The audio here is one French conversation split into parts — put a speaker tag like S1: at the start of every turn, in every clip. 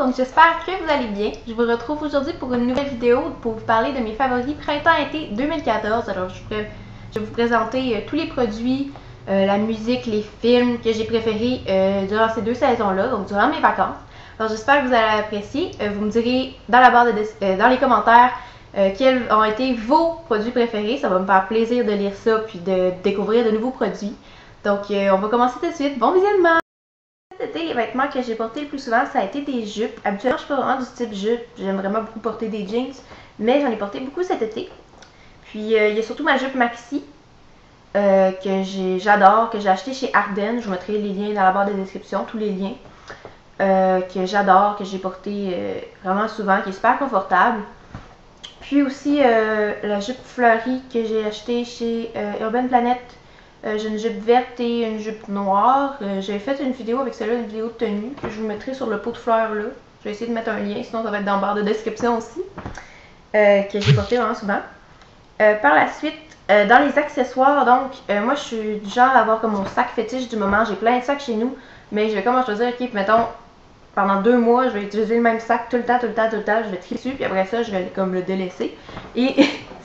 S1: donc j'espère que vous allez bien. Je vous retrouve aujourd'hui pour une nouvelle vidéo pour vous parler de mes favoris printemps-été 2014. Alors je vais vous présenter tous les produits, la musique, les films que j'ai préférés durant ces deux saisons-là, donc durant mes vacances. Alors j'espère que vous allez apprécier. Vous me direz dans la barre dans les commentaires quels ont été vos produits préférés. Ça va me faire plaisir de lire ça puis de découvrir de nouveaux produits. Donc on va commencer tout de suite. Bon visionnement! Cet été, les vêtements que j'ai portés le plus souvent, ça a été des jupes. Habituellement, je suis pas vraiment du type jupe. J'aime vraiment beaucoup porter des jeans, mais j'en ai porté beaucoup cet été. Puis, il y a surtout ma jupe maxi que j'adore, que j'ai acheté chez Ardennes. Je vous mettrai les liens dans la barre de description, tous les liens. Que j'adore, que j'ai porté vraiment souvent, qui est super confortable. Puis aussi, la jupe fleurie que j'ai achetée chez Urban Planet. J'ai une jupe verte et une jupe noire. J'ai fait une vidéo avec celle-là, une vidéo de tenue, que je vous mettrai sur le pot de fleurs là. Je vais essayer de mettre un lien, sinon ça va être dans la barre de description aussi. Que j'ai porté vraiment souvent. Par la suite, dans les accessoires, donc, moi je suis du genre à avoir comme mon sac fétiche du moment. J'ai plein de sacs chez nous, mais je vais comme choisir, ok, mettons, pendant 2 mois, je vais utiliser le même sac tout le temps, je vais trier dessus, puis après ça, je vais comme le délaisser. Et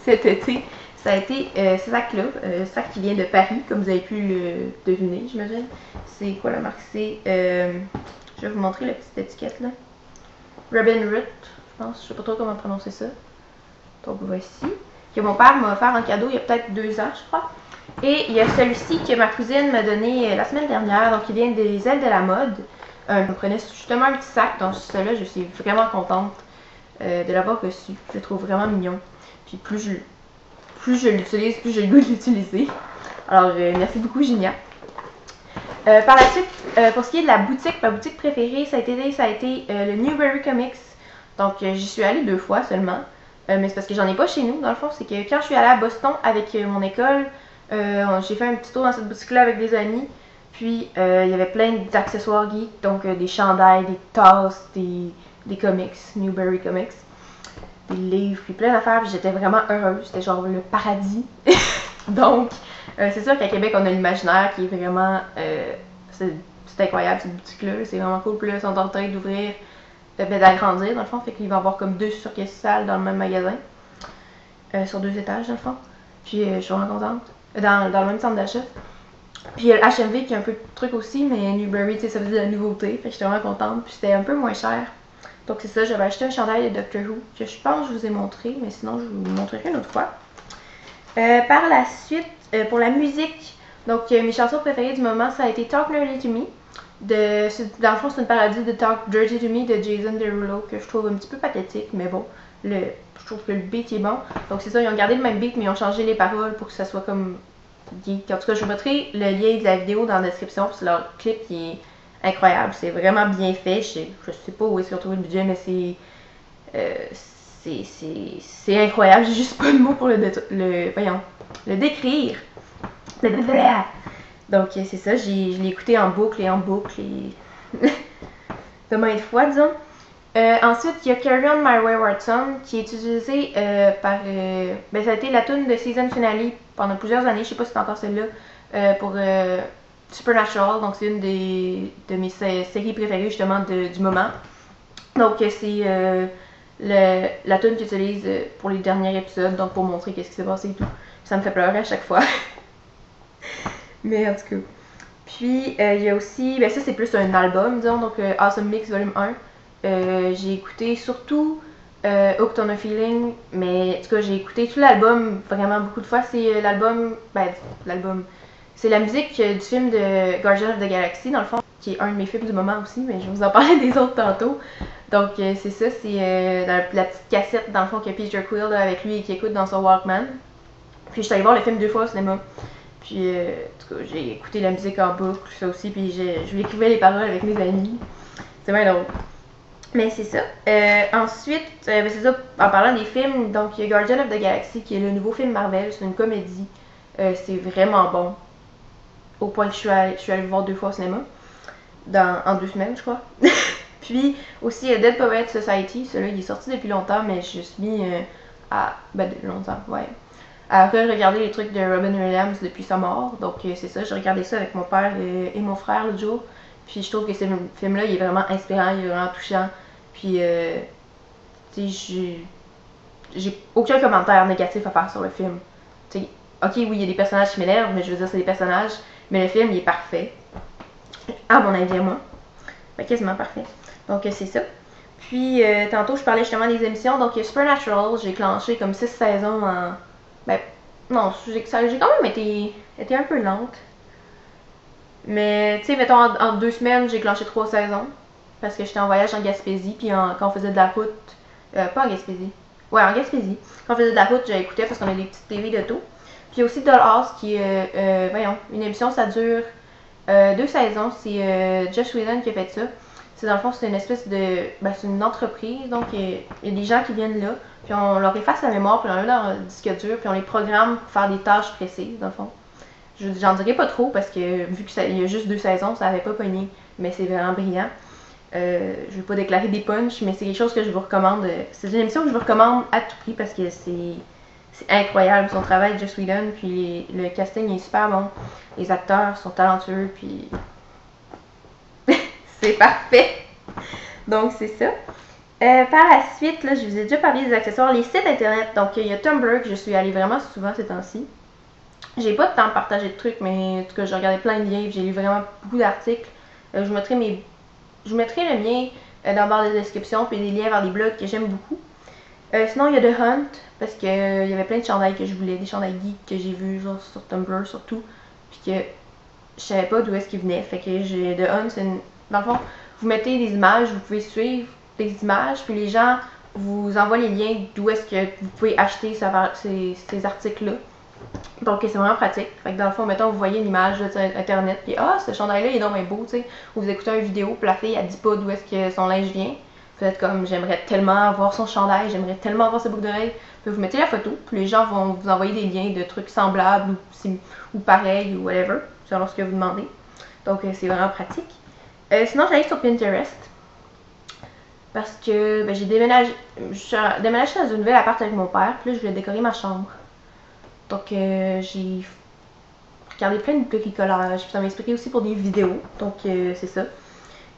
S1: cet été, ça a été ce sac-là, sac qui vient de Paris, comme vous avez pu le deviner, j'imagine. C'est quoi la marque? C'est, je vais vous montrer la petite étiquette là. Robin Root, je pense, je sais pas trop comment prononcer ça. Donc voici, que mon père m'a offert en cadeau il y a peut-être 2 ans, je crois. Et il y a celui-ci que ma cousine m'a donné la semaine dernière, donc il vient des ailes de la mode. Je prenais justement un petit sac, donc celui-là, je suis vraiment contente de l'avoir reçu. Je le trouve vraiment mignon. Puis plus je l'utilise, plus j'ai le goût de l'utiliser. Alors, merci beaucoup, Ginia. Par la suite, pour ce qui est de la boutique, ma boutique préférée, ça a été le Newberry Comics. Donc, j'y suis allée 2 fois seulement. Mais c'est parce que j'en ai pas chez nous, dans le fond. C'est que quand je suis allée à Boston avec mon école, j'ai fait un petit tour dans cette boutique-là avec des amis. Puis, il y avait plein d'accessoires geeks, donc des chandails, des tasses, des comics, Newberry Comics, des livres, puis plein d'affaires. J'étais vraiment heureuse, c'était genre le paradis. Donc, c'est sûr qu'à Québec, on a l'imaginaire qui est vraiment, c'est incroyable cette boutique-là, c'est vraiment cool. Puis là, ils sont en train d'ouvrir, d'agrandir dans le fond, fait qu'il va y avoir comme 2 succursales dans le même magasin, sur 2 étages dans le fond. Puis, je suis vraiment contente, dans le même centre d'achat. Puis il y a le HMV qui a un peu de trucs aussi, mais Newberry, tu sais, ça faisait de la nouveauté. Fait que j'étais vraiment contente. Puis c'était un peu moins cher. Donc c'est ça, j'avais acheté un chandail de Doctor Who que je pense que je vous ai montré, mais sinon je vous montrerai une autre fois. Par la suite, pour la musique, donc mes chansons préférées du moment, ça a été Talk Dirty to Me. Dans le fond, c'est une parodie de Talk Dirty to Me de Jason Derulo que je trouve un petit peu pathétique, mais bon, je trouve que le beat est bon. Donc c'est ça, ils ont gardé le même beat, mais ils ont changé les paroles pour que ça soit comme geek. En tout cas, je vous mettrai le lien de la vidéo dans la description. C'est leur clip qui est incroyable. C'est vraiment bien fait. Je sais pas où est-ce qu'ils ont trouvé le budget, mais c'est incroyable. J'ai juste pas le mot pour le décrire. Donc, c'est ça. Je l'ai écouté en boucle et de maintes fois, disons. Ensuite, il y a Carry On My Wayward Son qui est utilisé par. Ça a été la tune de season finale pendant plusieurs années. Je sais pas si c'est encore celle-là. Pour Supernatural. Donc, c'est une de mes séries préférées justement du moment. Donc, c'est la tune qu'ils utilisent pour les derniers épisodes. Donc, pour montrer qu'est-ce qui s'est passé et tout. Ça me fait pleurer à chaque fois. Mais en tout cas. Puis, il y a aussi. Ça, c'est plus un album, disons. Donc, Awesome Mix Volume 1. J'ai écouté surtout Hooked on a Feeling, mais en tout cas j'ai écouté tout l'album vraiment beaucoup de fois. C'est l'album, c'est la musique du film de Guardians of the Galaxy dans le fond, qui est un de mes films du moment aussi, mais je vais vous en parler des autres tantôt. Donc c'est ça, c'est la petite cassette dans le fond que Peter Quill a avec lui et qui écoute dans son Walkman. Puis je suis allée voir le film 2 fois au cinéma. Puis en tout cas j'ai écouté la musique en boucle, ça aussi, puis je lui écrivais les paroles avec mes amis. C'est bien drôle. Mais c'est ça. Ensuite, c'est ça, en parlant des films, donc il y a Guardians of the Galaxy qui est le nouveau film Marvel, c'est une comédie. C'est vraiment bon. Au point que je suis allée le voir 2 fois au cinéma. En 2 semaines, je crois. Puis aussi Dead Poets Society, celui-là il est sorti depuis longtemps, mais je suis mis longtemps, ouais. À regarder les trucs de Robin Williams depuis sa mort. Donc c'est ça, j'ai regardé ça avec mon père et mon frère l'autre jour. Puis je trouve que ce film-là, il est vraiment inspirant, il est vraiment touchant. Puis, tu sais, j'ai aucun commentaire négatif à faire sur le film. Tu sais, ok, oui, il y a des personnages qui m'énervent, mais je veux dire, c'est des personnages. Mais le film, il est parfait. À mon avis, à moi. Ben, quasiment parfait. Donc, c'est ça. Puis, tantôt, je parlais justement des émissions. Donc, Supernatural, j'ai clenché comme 6 saisons en. Ben, non, j'ai quand même été un peu lente. Mais, tu sais, mettons, en 2 semaines, j'ai clenché 3 saisons. Parce que j'étais en voyage en Gaspésie, puis quand on faisait de la route. Pas en Gaspésie. Ouais, en Gaspésie. Quand on faisait de la route, j'écoutais parce qu'on a des petites TV d'auto. Puis aussi Dollhouse, qui est, voyons, une émission, ça dure 2 saisons. C'est Joss Whedon qui a fait ça. C'est dans le fond, c'est une espèce de. Ben, c'est une entreprise, donc il y a des gens qui viennent là, puis on leur efface la mémoire, puis on les met dans le disque dur, puis on les programme pour faire des tâches précises, dans le fond. J'en dirais pas trop parce que vu qu'il y a juste 2 saisons, ça avait pas pogné, mais c'est vraiment brillant. Je vais pas déclarer des punchs, mais c'est quelque chose que je vous recommande. C'est une émission que je vous recommande à tout prix parce que c'est incroyable son travail, Joss Whedon, puis le casting est super bon. Les acteurs sont talentueux, puis c'est parfait. Donc c'est ça. Par la suite, là, je vous ai déjà parlé des accessoires, les sites internet. Donc il y a Tumblr que je suis allée vraiment souvent ces temps-ci. J'ai pas de temps de partager de trucs, mais en tout cas, j'ai regardé plein de livres, j'ai lu vraiment beaucoup d'articles. Je vous mettrai le mien dans la barre de description, puis des liens vers des blogs que j'aime beaucoup. Sinon, il y a The Hunt, parce que il y avait plein de chandails que je voulais, des chandails geeks que j'ai vus genre sur Tumblr surtout, puis que je savais pas d'où est-ce qu'ils venaient. Fait que The Hunt, c'est dans le fond, vous mettez des images, vous pouvez suivre des images, puis les gens vous envoient les liens d'où est-ce que vous pouvez acheter ces articles-là. Donc c'est vraiment pratique. Fait que dans le fond, mettons, vous voyez une image sur internet, puis ce chandail-là, il est donc beau, tu sais. Ou vous écoutez une vidéo, puis la fille, elle dit pas d'où est-ce que son linge vient. Vous êtes comme, j'aimerais tellement avoir son chandail, j'aimerais tellement avoir ses boucles d'oreilles. Puis vous mettez la photo, puis les gens vont vous envoyer des liens de trucs semblables ou pareils ou whatever, selon ce que vous demandez. Donc c'est vraiment pratique. Sinon, j'allais sur Pinterest. Parce que j'ai déménagé. Je suis déménagée dans une nouvelle appart avec mon père, puis là, je voulais décorer ma chambre. Donc, j'ai regardé plein de bricolage, puis ça m'a inspiré aussi pour des vidéos. Donc, c'est ça.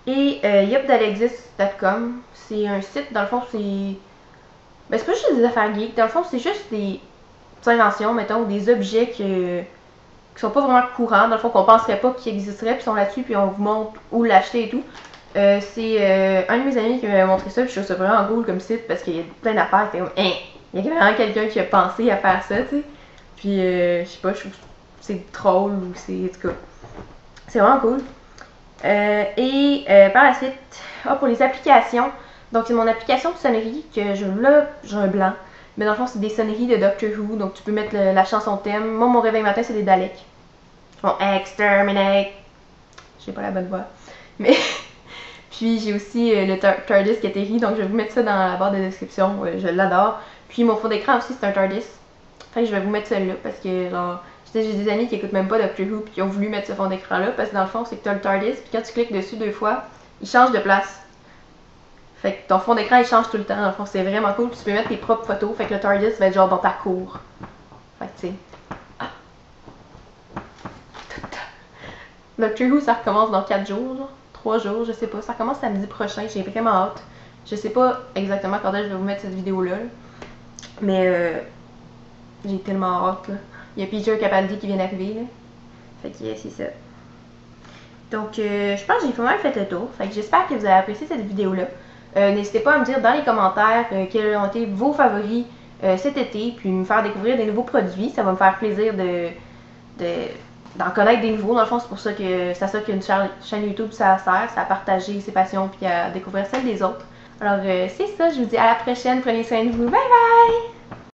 S1: Et yupdalexis.com, c'est un site, dans le fond, c'est. Ben, c'est pas juste des affaires geeks. Dans le fond, c'est juste des inventions, mettons, des objets qui sont pas vraiment courants, dans le fond, qu'on penserait pas qu'ils existeraient, puis sont là-dessus, puis on vous montre où l'acheter et tout. C'est un de mes amis qui m'a montré ça, puis je trouve ça vraiment cool comme site parce qu'il y a plein d'affaires. C'est comme, hein, il y a vraiment quelqu'un qui a pensé à faire ça, tu sais. Puis, je sais pas, je trouve que c'est drôle ou c'est. En tout cas, c'est vraiment cool. Par la suite, pour les applications, donc c'est mon application de sonnerie que là, j'ai un blanc. Mais dans le fond, c'est des sonneries de Doctor Who, donc tu peux mettre la chanson thème. Moi, mon réveil matin, c'est des Daleks. Bon, exterminate. J'ai pas la bonne voix. Mais. Puis j'ai aussi le TARDIS qui atterrit, donc je vais vous mettre ça dans la barre de description. Je l'adore. Puis mon fond d'écran aussi, c'est un TARDIS. Fait que je vais vous mettre celui-là parce que genre, j'ai des amis qui écoutent même pas Doctor Who puis qui ont voulu mettre ce fond d'écran là parce que dans le fond, c'est que tu as le TARDIS, puis quand tu cliques dessus 2 fois, il change de place. Fait que ton fond d'écran il change tout le temps. Dans le fond, c'est vraiment cool. Puis tu peux mettre tes propres photos. Fait que le TARDIS va être genre dans ta cour. Fait que tu sais. Doctor Who, ça recommence dans 4 jours, genre. 3 jours, je sais pas. Ça recommence samedi prochain, j'ai vraiment hâte. Je sais pas exactement quand je vais vous mettre cette vidéo-là. Mais j'ai tellement hâte, là. Il y a Peter Capaldi qui vient d'arriver, là. Fait que c'est ça. Donc, je pense que j'ai pas mal fait le tour. Fait que j'espère que vous avez apprécié cette vidéo-là. N'hésitez pas à me dire dans les commentaires quels ont été vos favoris cet été, puis me faire découvrir des nouveaux produits. Ça va me faire plaisir d'en connaître des nouveaux. Dans le fond, c'est pour ça que c'est ça qu'une chaîne YouTube, ça sert, c'est à partager ses passions puis à découvrir celles des autres. Alors, c'est ça, je vous dis à la prochaine, prenez soin de vous, bye bye!